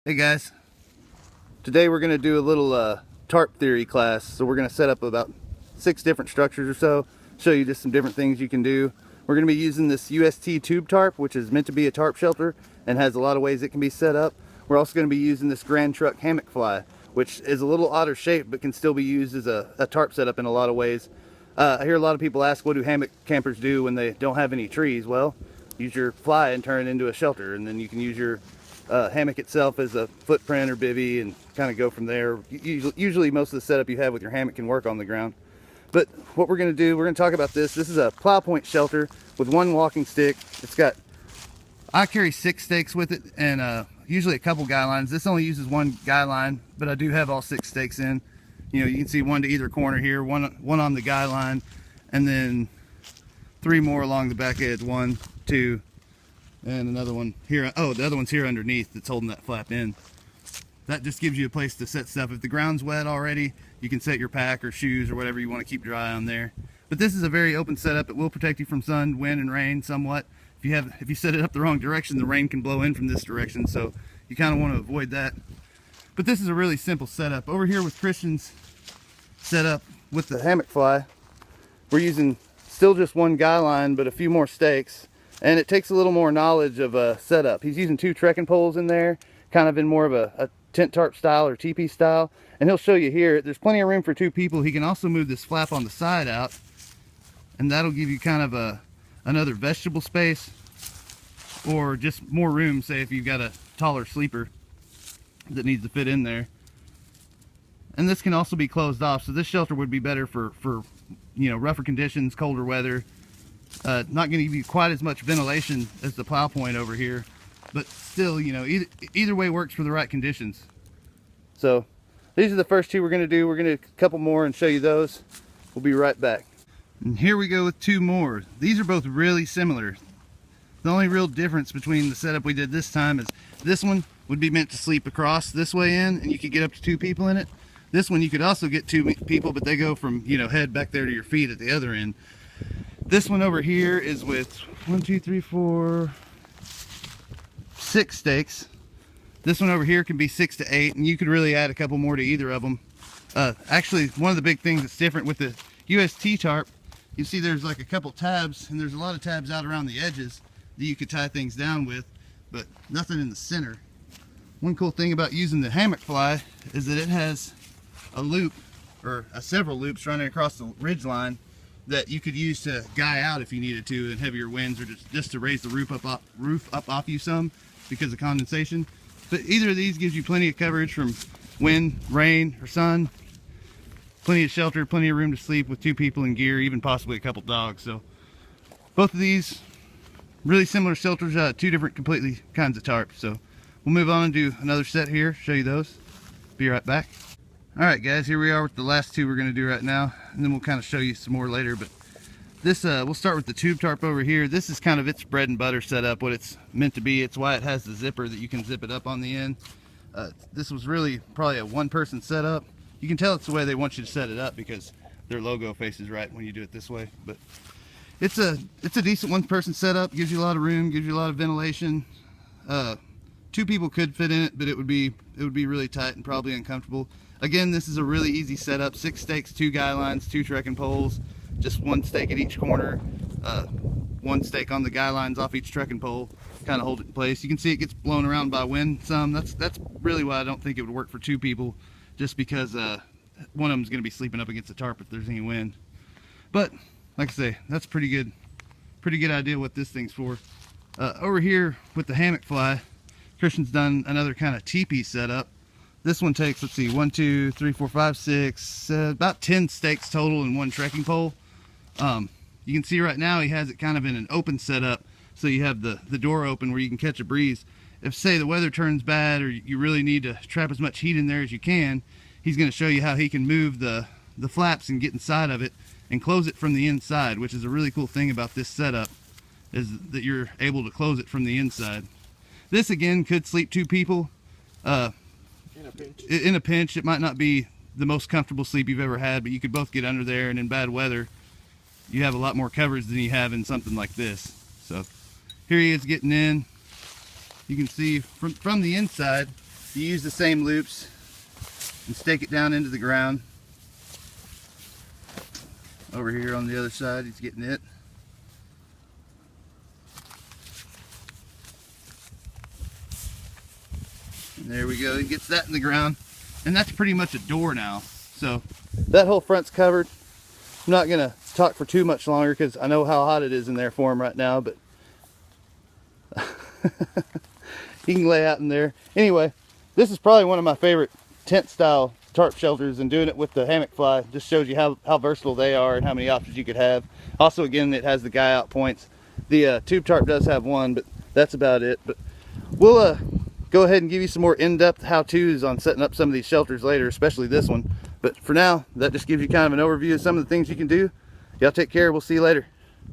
Hey guys, today we're going to do a little tarp theory class. So we're going to set up about 6 different structures or so, show you just some different things you can do. We're going to be using this UST tube tarp, which is meant to be a tarp shelter and has a lot of ways it can be set up. We're also going to be using this Grand Truck hammock fly, which is a little odder shape but can still be used as a tarp setup in a lot of ways. I hear a lot of people ask, what do hammock campers do when they don't have any trees? Well, use your fly and turn it into a shelter, and then you can use your hammock itself as a footprint or bivvy and kind of go from there. Usually most of the setup you have with your hammock can work on the ground. But what we're going to do, we're going to talk about this. This is a plow point shelter with 1 walking stick. I carry 6 stakes with it, and usually a couple guy lines. This only uses 1 guy line, but I do have all 6 stakes in. You know, you can see 1 to either corner here, one on the guy line, and then 3 more along the back edge. 1, 2, and another one here. Oh, the other one's here underneath that's holding that flap in. That just gives you a place to set stuff. If the ground's wet already, you can set your pack or shoes or whatever you want to keep dry on there. But this is a very open setup. It will protect you from sun, wind, and rain somewhat. If you set it up the wrong direction, the rain can blow in from this direction, so you kind of want to avoid that. But this is a really simple setup. Over here with Christian's setup with the hammock fly, we're using still just 1 guy line, but a few more stakes. And it takes a little more knowledge of a setup. He's using 2 trekking poles in there, kind of in more of a tent tarp style or teepee style. And he'll show you here, there's plenty of room for 2 people. He can also move this flap on the side out, and that'll give you kind of another vegetable space, or just more room, say if you've got a taller sleeper that needs to fit in there. And this can also be closed off, so this shelter would be better for you know, rougher conditions, colder weather. Not going to give you quite as much ventilation as the plow point over here, but still, you know, either way works for the right conditions. So these are the first 2 we're going to do. We're going to do a couple more and show you those. We'll be right back. And here we go with 2 more. These are both really similar. The only real difference between the setup we did this time is this one would be meant to sleep across this way in, and you could get up to 2 people in it. This one you could also get 2 people, but they go from, you know, head back there to your feet at the other end. This one over here is with 1, 2, 3, 4, 6 stakes. This one over here can be 6 to 8, and you could really add a couple more to either of them. Actually, one of the big things that's different with the UST tarp, you see there's like a couple tabs, and there's a lot of tabs out around the edges that you could tie things down with, but nothing in the center. One cool thing about using the hammock fly is that it has a loop, or several loops running across the ridge line that you could use to guy out if you needed to in heavier winds, or just to raise the roof up off you some because of condensation. But either of these gives you plenty of coverage from wind, rain, or sun. Plenty of shelter, plenty of room to sleep with 2 people in gear, even possibly a couple dogs. So both of these really similar shelters, 2 different completely kinds of tarps. So we'll move on and do another set here, show you those. Be right back. Alright guys, here we are with the last 2 we're going to do right now, and then we'll kind of show you some more later. But this, we'll start with the tube tarp over here. This is kind of its bread and butter setup, what it's meant to be. It's why it has the zipper that you can zip it up on the end. This was really probably a 1-person setup. You can tell it's the way they want you to set it up because their logo faces right when you do it this way. But it's a decent 1-person setup. Gives you a lot of room, gives you a lot of ventilation. 2 people could fit in it, but it would be really tight and probably uncomfortable. Again, this is a really easy setup. 6 stakes, 2 guy lines, 2 trekking poles, just 1 stake at each corner, 1 stake on the guy lines off each trekking pole, kind of hold it in place. You can see it gets blown around by wind some. That's really why I don't think it would work for 2 people, just because one of them's going to be sleeping up against the tarp if there's any wind. But like I say, that's pretty good idea what this thing's for. Over here with the hammock fly, Christian's done another kind of teepee setup. This one takes, let's see, 1, 2, 3, 4, 5, 6, about 10 stakes total in 1 trekking pole. You can see right now he has it kind of in an open setup, so you have the door open where you can catch a breeze. If, say, the weather turns bad or you really need to trap as much heat in there as you can, he's going to show you how he can move the flaps and get inside of it and close it from the inside, which is a really cool thing about this setup, is that you're able to close it from the inside. This, again, could sleep 2 people. In a pinch, it might not be the most comfortable sleep you've ever had, but you could both get under there, and in bad weather, you have a lot more coverage than you have in something like this. So here he is getting in. You can see from the inside, You use the same loops and stake it down into the ground. Over here on the other side, he's getting it. And there we go, he gets that in the ground. And that's pretty much a door now. So that whole front's covered. I'm not gonna talk for too much longer because I know how hot it is in there for him right now, but he can lay out in there. Anyway, this is probably one of my favorite tent style tarp shelters, and doing it with the hammock fly just shows you how versatile they are and how many options you could have. Also, again, it has the guy out points. The tube tarp does have one, but that's about it. But we'll go ahead and give you some more in-depth how-tos on setting up some of these shelters later, especially this one. But for now, that just gives you kind of an overview of some of the things you can do. Y'all take care. We'll see you later.